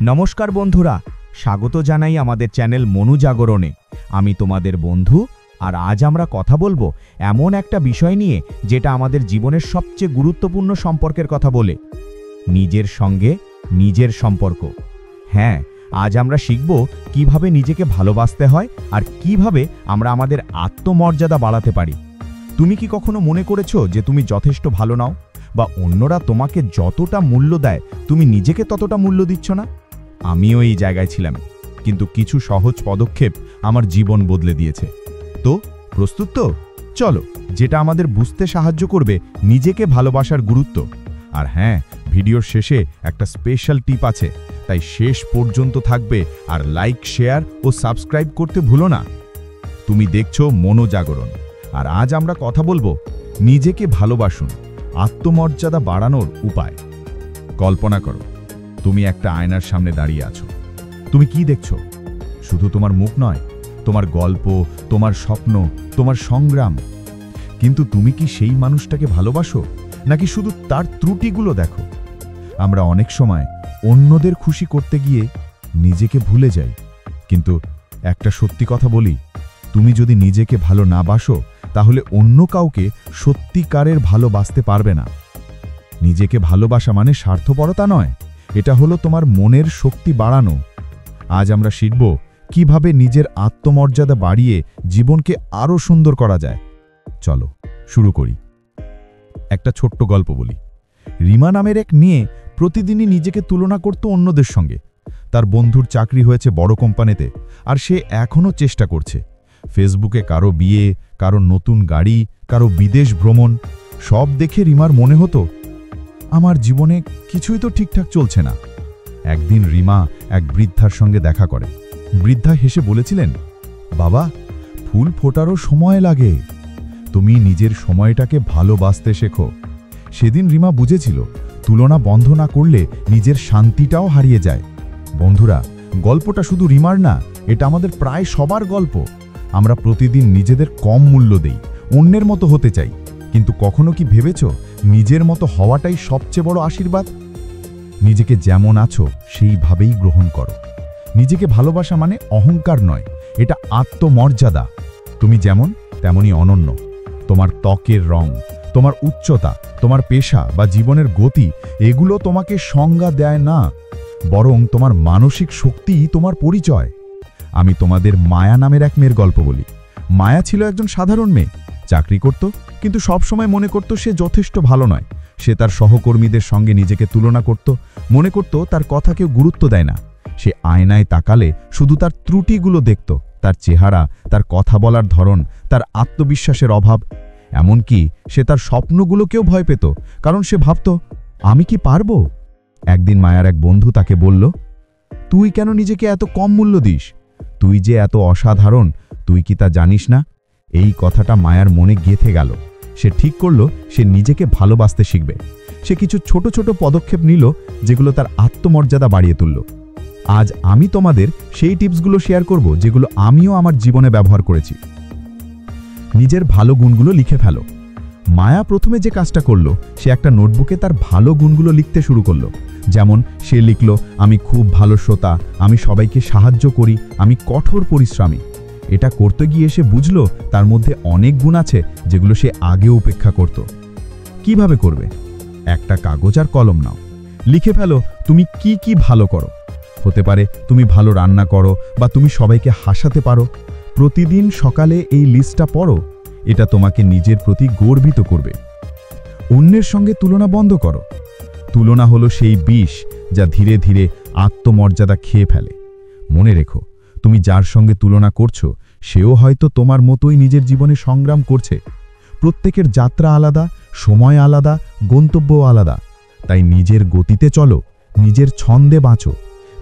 নমস্কার বন্ধুরা, স্বাগত জানাই আমাদের চ্যানেল মনু জাগরণে। আমি তোমাদের বন্ধু, আর আজ আমরা কথা বলবো এমন একটা বিষয় নিয়ে যেটা আমাদের জীবনের সবচেয়ে গুরুত্বপূর্ণ সম্পর্কের কথা বলে, নিজের সঙ্গে নিজের সম্পর্ক। হ্যাঁ, আজ আমরা শিখব কিভাবে নিজেকে ভালোবাসতে হয় আর কিভাবে আমরা আমাদের আত্মমর্যাদা বাড়াতে পারি। তুমি কি কখনো মনে করেছো যে তুমি যথেষ্ট ভালো নাও, বা অন্যরা তোমাকে যতটা মূল্য দেয় তুমি নিজেকে ততটা মূল্য দিচ্ছ না? আমিও এই জায়গায় ছিলাম, কিন্তু কিছু সহজ পদক্ষেপ আমার জীবন বদলে দিয়েছে। তো প্রস্তুত তো? চলো, যেটা আমাদের বুঝতে সাহায্য করবে নিজেকে ভালোবাসার গুরুত্ব। আর হ্যাঁ, ভিডিওর শেষে একটা স্পেশাল টিপ আছে, তাই শেষ পর্যন্ত থাকবে আর লাইক, শেয়ার ও সাবস্ক্রাইব করতে ভুলো না। তুমি দেখছো মনো জাগরণ, আর আজ আমরা কথা বলবো নিজেকে ভালোবাসুন, আত্মমর্যাদা বাড়ানোর উপায়। কল্পনা করো, তুমি একটা আয়নার সামনে দাঁড়িয়ে আছো। তুমি কি দেখছো? শুধু তোমার মুখ নয়, তোমার গল্প, তোমার স্বপ্ন, তোমার সংগ্রাম। কিন্তু তুমি কি সেই মানুষটাকে ভালোবাসো, নাকি শুধু তার ত্রুটিগুলো দেখো? আমরা অনেক সময় অন্যদের খুশি করতে গিয়ে নিজেকে ভুলে যাই। কিন্তু একটা সত্যি কথা বলি, তুমি যদি নিজেকে ভালো না বাসো, তাহলে অন্য কাউকে সত্যিকারের ভালোবাসতে পারবে না। নিজেকে ভালোবাসা মানে স্বার্থপরতা নয়, এটা হলো তোমার মনের শক্তি বাড়ানো। আজ আমরা শিখব কিভাবে নিজের আত্মমর্যাদা বাড়িয়ে জীবনকে আরও সুন্দর করা যায়। চলো শুরু করি। একটা ছোট্ট গল্প বলি। রিমা নামের এক মেয়ে প্রতিদিনই নিজেকে তুলনা করত অন্যদের সঙ্গে। তার বন্ধুর চাকরি হয়েছে বড় কোম্পানিতে, আর সে এখনও চেষ্টা করছে। ফেসবুকে কারো বিয়ে, কারো নতুন গাড়ি, কারো বিদেশ ভ্রমণ, সব দেখে রিমার মনে হতো, আমার জীবনে কিছুই তো ঠিকঠাক চলছে না। একদিন রিমা এক বৃদ্ধার সঙ্গে দেখা করে। বৃদ্ধা হেসে বলেছিলেন, বাবা, ফুল ফোটারও সময় লাগে, তুমি নিজের সময়টাকে ভালোবাসতে শেখো। সেদিন রিমা বুঝেছিল, তুলনা বন্ধ না করলে নিজের শান্তিটাও হারিয়ে যায়। বন্ধুরা, গল্পটা শুধু রিমার না, এটা আমাদের প্রায় সবার গল্প। আমরা প্রতিদিন নিজেদের কম মূল্য দেই, অন্যের মতো হতে চাই। কিন্তু কখনো কি ভেবেছ, নিজের মতো হওয়াটাই সবচেয়ে বড় আশীর্বাদ? নিজেকে যেমন আছো সেইভাবেই গ্রহণ করো। নিজেকে ভালোবাসা মানে অহংকার নয়, এটা আত্মমর্যাদা। তুমি যেমন তেমনই অনন্য। তোমার ত্বকের রং, তোমার উচ্চতা, তোমার পেশা বা জীবনের গতি, এগুলো তোমাকে সংজ্ঞা দেয় না, বরং তোমার মানসিক শক্তিই তোমার পরিচয়। আমি তোমাদের মায়া নামের এক মেয়ের গল্প বলি। মায়া ছিল একজন সাধারণ মেয়ে, চাকরি করত, কিন্তু সব সময় মনে করত সে যথেষ্ট ভালো নয়। সে তার সহকর্মীদের সঙ্গে নিজেকে তুলনা করত, মনে করত তার কথা কেউ গুরুত্ব দেয় না। সে আয়নায় তাকালে শুধু তার ত্রুটিগুলো দেখত, তার চেহারা, তার কথা বলার ধরন, তার আত্মবিশ্বাসের অভাব। এমনকি সে তার স্বপ্নগুলোকেও ভয় পেত, কারণ সে ভাবত, আমি কি পারবো? একদিন মায়ার এক বন্ধু তাকে বলল, তুই কেন নিজেকে এত কম মূল্য দিস? তুই যে এত অসাধারণ, তুই কি তা জানিস না? এই কথাটা মায়ার মনে গেঁথে গেল। সে ঠিক করল সে নিজেকে ভালোবাসতে শিখবে। সে কিছু ছোট ছোট পদক্ষেপ নিল, যেগুলো তার আত্মমর্যাদা বাড়িয়ে তুলল। আজ আমি তোমাদের সেই টিপসগুলো শেয়ার করব, যেগুলো আমিও আমার জীবনে ব্যবহার করেছি। নিজের ভালো গুণগুলো লিখে ফেলো। মায়া প্রথমে যে কাজটা করল, সে একটা নোটবুকে তার ভালো গুণগুলো লিখতে শুরু করল। যেমন সে লিখল, আমি খুব ভালো শ্রোতা, আমি সবাইকে সাহায্য করি, আমি কঠোর পরিশ্রমী। এটা করতে গিয়ে সে বুঝল তার মধ্যে অনেক গুণ আছে যেগুলো সে আগেও উপেক্ষা করত। কিভাবে করবে? একটা কাগজ আর কলম নাও, লিখে ফেলো তুমি কি কি ভালো করো। হতে পারে তুমি ভালো রান্না করো, বা তুমি সবাইকে হাসাতে পারো। প্রতিদিন সকালে এই লিস্টটা পড়ো, এটা তোমাকে নিজের প্রতি গর্বিত করবে। অন্যের সঙ্গে তুলনা বন্ধ করো। তুলনা হলো সেই বিষ যা ধীরে ধীরে আত্মমর্যাদা খেয়ে ফেলে। মনে রেখো, তুমি যার সঙ্গে তুলনা করছো, সেও হয়তো তোমার মতোই নিজের জীবনে সংগ্রাম করছে। প্রত্যেকের যাত্রা আলাদা, সময় আলাদা, গন্তব্য আলাদা। তাই নিজের গতিতে চলো, নিজের ছন্দে বাঁচো।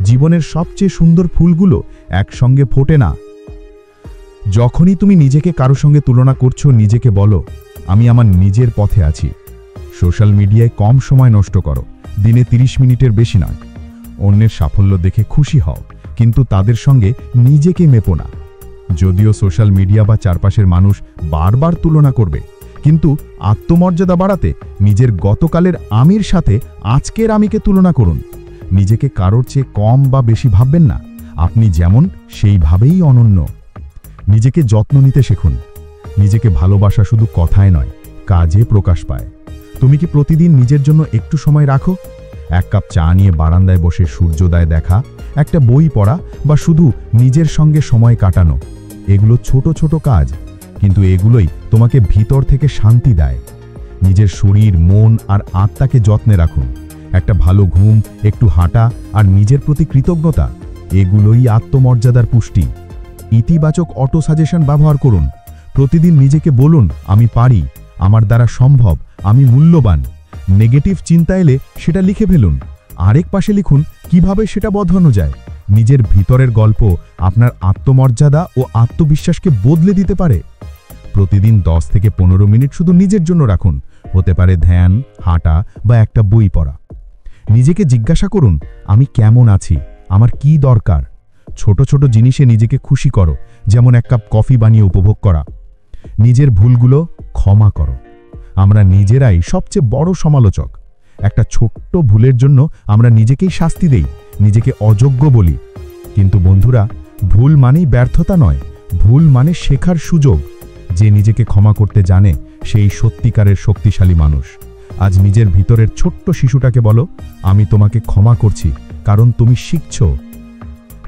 জীবনের সবচেয়ে সুন্দর ফুলগুলো একসঙ্গে ফোটে না। যখনই তুমি নিজেকে কারো সঙ্গে তুলনা করছো, নিজেকে বলো, আমি আমার নিজের পথে আছি। সোশ্যাল মিডিয়ায় কম সময় নষ্ট করো, দিনে 30 মিনিটের বেশি নয়। অন্যের সাফল্য দেখে খুশি হও, কিন্তু তাদের সঙ্গে নিজেকে মেপো না। যদিও সোশ্যাল মিডিয়া বা চারপাশের মানুষ বারবার তুলনা করবে, কিন্তু আত্মমর্যাদা বাড়াতে নিজের গতকালের আমির সাথে আজকের আমিকে তুলনা করুন। নিজেকে কারোর চেয়ে কম বা বেশি ভাববেন না। আপনি যেমন সেইভাবেই অনন্য। নিজেকে যত্ন নিতে শিখুন। নিজেকে ভালোবাসা শুধু কথায় নয়, কাজে প্রকাশ পায়। তুমি কি প্রতিদিন নিজের জন্য একটু সময় রাখো? এক কাপ চা নিয়ে বারান্দায় বসে সূর্যোদয় দেখা, একটা বই পড়া বা শুধু নিজের সঙ্গে সময় কাটানো, এগুলো ছোট ছোট কাজ, কিন্তু এগুলোই তোমাকে ভিতর থেকে শান্তি দেয়। নিজের শরীর, মন আর আত্মাকে যত্নে রাখুন। একটা ভালো ঘুম, একটু হাঁটা আর নিজের প্রতি কৃতজ্ঞতা, এগুলোই আত্মমর্যাদার পুষ্টি। ইতিবাচক অটো সাজেশন ব্যবহার করুন। প্রতিদিন নিজেকে বলুন, আমি পারি, আমার দ্বারা সম্ভব, আমি মূল্যবান। নেগেটিভ চিন্তা এলে সেটা লিখে ফেলুন। আরেক পাশে লিখুন কিভাবে সেটা বদলানো যায়। নিজের ভিতরের গল্প আপনার আত্মমর্যাদা ও আত্মবিশ্বাসকে বদলে দিতে পারে। প্রতিদিন 10 থেকে 15 মিনিট শুধু নিজের জন্য রাখুন। হতে পারে ধ্যান, হাঁটা বা একটা বই পড়া। নিজেকে জিজ্ঞাসা করুন, আমি কেমন আছি, আমার কি দরকার। ছোট ছোট জিনিসে নিজেকে খুশি করো, যেমন এক কাপ কফি বানিয়ে উপভোগ করা। নিজের ভুলগুলো ক্ষমা করো। আমরা নিজেরাই সবচেয়ে বড় সমালোচক। একটা ছোট্ট ভুলের জন্য আমরা নিজেকেই শাস্তি দেই, নিজেকে অযোগ্য বলি। কিন্তু বন্ধুরা, ভুল মানেই ব্যর্থতা নয়, ভুল মানে শেখার সুযোগ। যে নিজেকে ক্ষমা করতে জানে সেই সত্যিকারের শক্তিশালী মানুষ। আজ নিজের ভিতরের ছোট্ট শিশুটাকে বলো, আমি তোমাকে ক্ষমা করছি, কারণ তুমি শিখছো।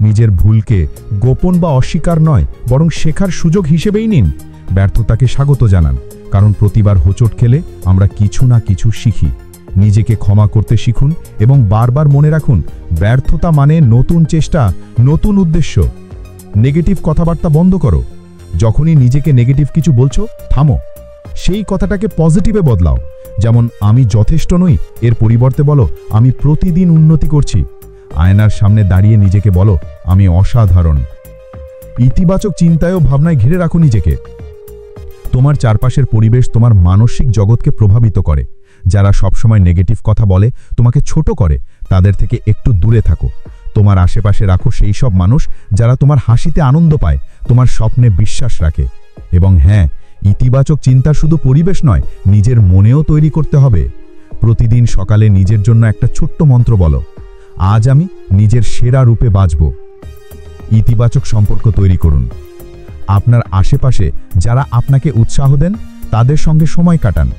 নিজের ভুলকে গোপন বা অস্বীকার নয়, বরং শেখার সুযোগ হিসেবেই নিন। ব্যর্থতাকে স্বাগত জানান, কারণ প্রতিবার হোঁচট খেলে আমরা কিছু না কিছু শিখি। নিজেকে ক্ষমা করতে শিখুন এবং বারবার মনে রাখুন, ব্যর্থতা মানে নতুন চেষ্টা, নতুন উদ্দেশ্য। নেগেটিভ কথাবার্তা বন্ধ করো। যখনই নিজেকে নেগেটিভ কিছু বলছো, থামো। সেই কথাটাকে পজিটিভে বদলাও। যেমন, আমি যথেষ্ট নই এর পরিবর্তে বলো, আমি প্রতিদিন উন্নতি করছি। আয়নার সামনে দাঁড়িয়ে নিজেকে বলো, আমি অসাধারণ। ইতিবাচক চিন্তায় ও ভাবনায় ঘিরে রাখো নিজেকে। তোমার চারপাশের পরিবেশ তোমার মানসিক জগৎকে প্রভাবিত করে। যারা সবসময় নেগেটিভ কথা বলে, তোমাকে ছোট করে, তাদের থেকে একটু দূরে থাকো। তোমার আশেপাশে রাখো সেই সব মানুষ যারা তোমার হাসিতে আনন্দ পায়, তোমার স্বপ্নে বিশ্বাস রাখে। এবং হ্যাঁ, ইতিবাচক চিন্তা শুধু পরিবেশ নয়, নিজের মনেও তৈরি করতে হবে। প্রতিদিন সকালে নিজের জন্য একটা ছোট্ট মন্ত্র বলো, আজ আমি নিজের সেরা রূপে বাঁচব। ইতিবাচক সম্পর্ক তৈরি করুন। আপনার আশেপাশে যারা আপনাকে উৎসাহ দেন, তাদের সঙ্গে সময় কাটান।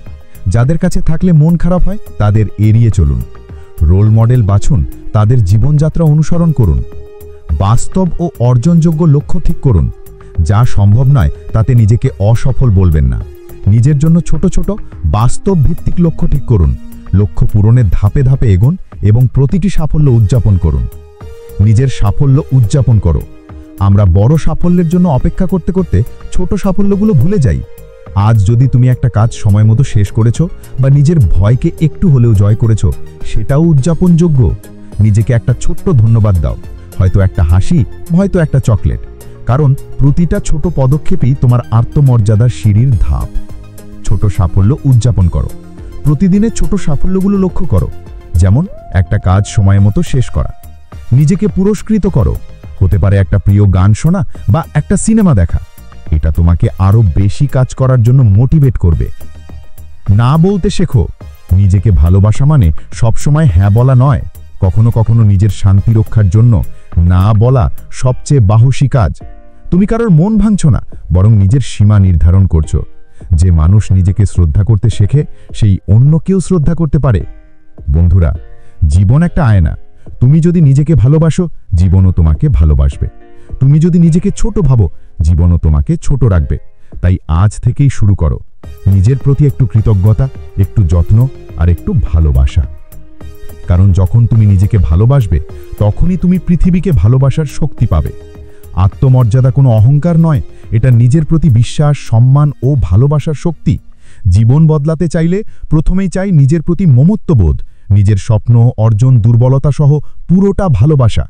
যাদের কাছে থাকলে মন খারাপ হয়, তাদের এড়িয়ে চলুন। রোল মডেল বাছুন, তাদের জীবনযাত্রা অনুসরণ করুন। বাস্তব ও অর্জনযোগ্য লক্ষ্য ঠিক করুন। যা সম্ভব নয় তাতে নিজেকে অসফল বলবেন না। নিজের জন্য ছোট ছোট বাস্তব ভিত্তিক লক্ষ্য ঠিক করুন। লক্ষ্য পূরণের ধাপে ধাপে এগোন এবং প্রতিটি সাফল্য উদযাপন করুন। নিজের সাফল্য উদযাপন করো। আমরা বড় সাফল্যের জন্য অপেক্ষা করতে করতে ছোট সাফল্যগুলো ভুলে যাই। আজ যদি তুমি একটা কাজ সময় মতো শেষ করেছো বা নিজের ভয়কে একটু হলেও জয় করেছো, সেটাও উদযাপনযোগ্য। নিজেকে একটা ছোট্ট ধন্যবাদ দাও, হয়তো একটা হাসি, হয়তো একটা চকলেট, কারণ প্রতিটা ছোট পদক্ষেপই তোমার আত্মমর্যাদার সিঁড়ির ধাপ। ছোট সাফল্য উদযাপন করো। প্রতিদিনের ছোট সাফল্যগুলো লক্ষ্য করো, যেমন একটা কাজ সময় মতো শেষ করা। নিজেকে পুরস্কৃত করো, হতে পারে একটা প্রিয় গান শোনা বা একটা সিনেমা দেখা। এটা তোমাকে আরো বেশি কাজ করার জন্য মোটিভেট করবে। না বলতে শেখো। নিজেকে ভালোবাসা মানে সবসময় হ্যাঁ বলা নয়। কখনো কখনো নিজের শান্তি রক্ষার জন্য না বলা সবচেয়ে সাহসী কাজ। তুমি কারোর মন ভাঙছো না, বরং নিজের সীমা নির্ধারণ করছো। যে মানুষ নিজেকে শ্রদ্ধা করতে শেখে, সেই অন্যকেও শ্রদ্ধা করতে পারে। বন্ধুরা, জীবন একটা আয়না। তুমি যদি নিজেকে ভালোবাসো, জীবনও তোমাকে ভালোবাসবে। তুমি যদি নিজেকে ছোট ভাবো, জীবনও তোমাকে ছোট রাখবে। তাই আজ থেকেই শুরু করো। নিজের প্রতি একটু কৃতজ্ঞতা, একটু যত্ন আর একটু ভালোবাসা। কারণ যখন তুমি নিজেকে ভালোবাসবে, তখনই তুমি পৃথিবীকে ভালোবাসার শক্তি পাবে। আত্মমর্যাদা কোনো অহংকার নয়, এটা নিজের প্রতি বিশ্বাস, সম্মান ও ভালোবাসার শক্তি। জীবন বদলাতে চাইলে প্রথমেই চাই নিজের প্রতি মমত্ববোধ, নিজের স্বপ্ন, অর্জন, দুর্বলতা সহ পুরোটা ভালোবাসা।